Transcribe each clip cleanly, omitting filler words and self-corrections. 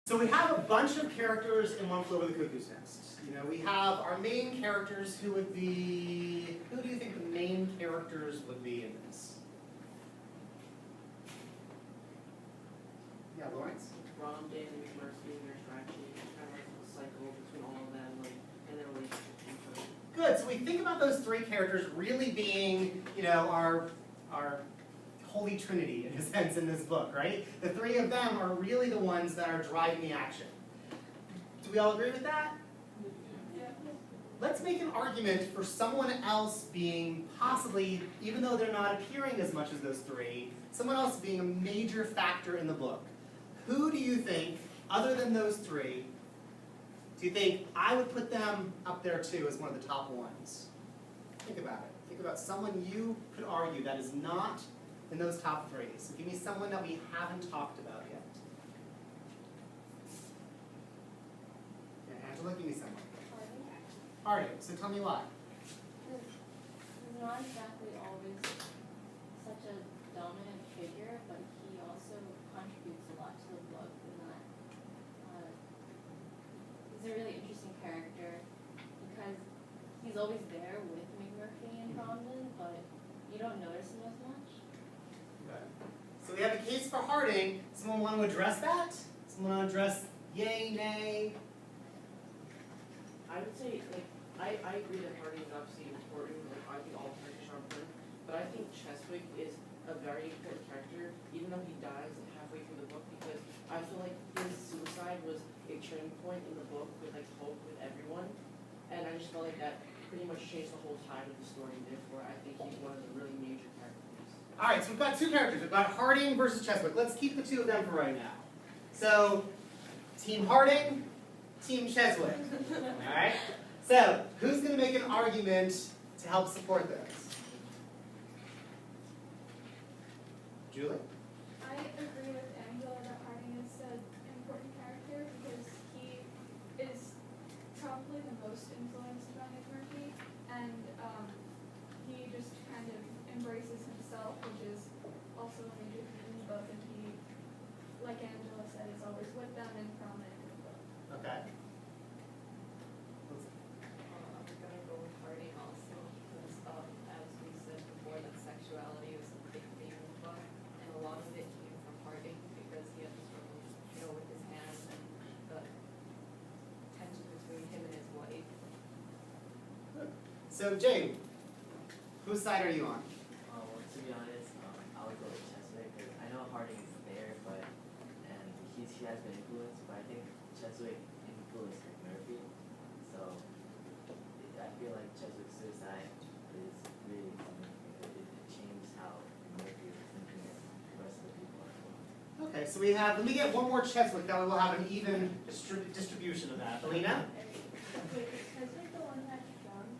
So we have a bunch of characters in One Flew Over the Cuckoo's Nest. You know, we have our main characters who would be, who do you think the main characters would be in this? Yeah, Lawrence? Ron, Dan, McMurphy, and their strategy, kind of like a cycle between all of them, like, and their relationship to each other. Good, so we think about those three characters really being, you know, our holy trinity, in a sense, in this book, right? The three of them are really the ones that are driving the action. Do we all agree with that? Yeah. Let's make an argument for someone else being possibly, even though they're not appearing as much as those three, someone else being a major factor in the book. Who do you think, other than those three, do you think I would put them up there too as one of the top ones? Think about it. Think about someone you could argue that is not in those top three. So give me someone that we haven't talked about yet. Yeah, Angela, give me someone. Harding. So tell me why. He's not exactly always such a dominant figure, but he also contributes a lot to the book in that he's a really interesting character because he's always there with McMurphy and Bromden, but you don't notice him as much. Okay. So we have a case for Harding. Someone want to address that? Someone want to address yay, nay? I would say, like, I agree that Harding is obviously important, like, I think all characters are important, but I think Cheswick is a very important character, even though he dies halfway through the book, because I feel like his suicide was a turning point in the book with, like, hope with everyone, and I just felt like that pretty much changed the whole tide of the story, therefore I think he's one of the really major characters. All right, so we've got two characters. We've got Harding versus Cheswick. Let's keep the two of them for right now. So, Team Harding, Team Cheswick. All right? So, who's going to make an argument to help support this? Julie? I agree with Angela that Harding is an important character because he is probably the most influenced by McMurphy, and he just kind of embraces himself, which is also a major theme in the book, and he, like Angela said, is always with them and prominent in the book. Okay. I'm gonna go with Harding also because, as we said before, that sexuality was a big theme in the book, and a lot of it came from Harding because he had the struggles, with his hands and the tension between him and his wife. So, Jane, whose side are you on? Well, to be honest, I would go with Cheswick because I know Harding is there, he has been influenced, but I think Cheswick influenced McMurphy. So I feel like Cheswick's suicide is really significant. It changed how McMurphy was thinking and the rest of the people as well. Okay, so we have, let me get one more Cheswick, that way we'll have an even distribution of that. Alina? Wait, is Cheswick the one that drowned?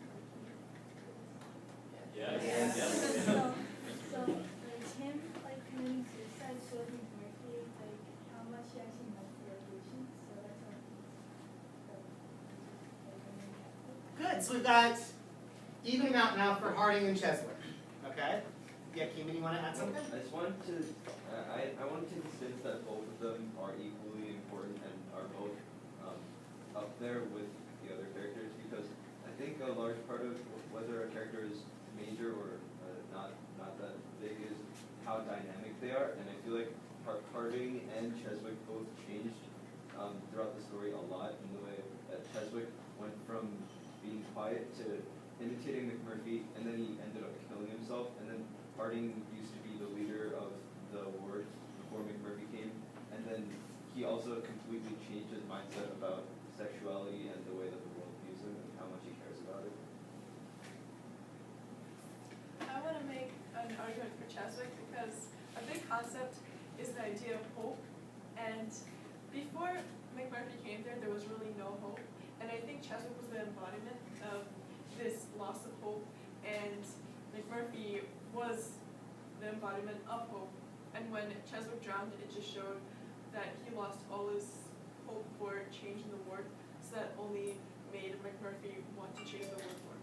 Yes. So like him, like committing suicide showed McMurphy like how much he actually meant for their patients. So that's why Good, so we've got evening out now for Harding and Cheswick. Okay? Yeah, Keeman, you want to add something? I just wanted to, I wanted to insist that both of them are equally important and are both up there with the other characters because I think a large part of whether a character is major or not that big is how dynamic they are, and I feel like Harding and Cheswick both changed throughout the story a lot in the way that Cheswick went from being quiet to imitating McMurphy, and then he ended up killing himself, and then Harding used to be the leader of the ward before McMurphy came, and then he also completely changed his mindset about sexuality and the way that the world views him and how much he cares about it. I want to make an argument for Cheswick because a big concept is the idea of hope, and before McMurphy came there was really no hope, and I think Cheswick was the embodiment of this loss of hope, and McMurphy was the embodiment of hope, and when Cheswick drowned, it just showed that he lost all his hope for change in the world, so that only made McMurphy want to change the world more.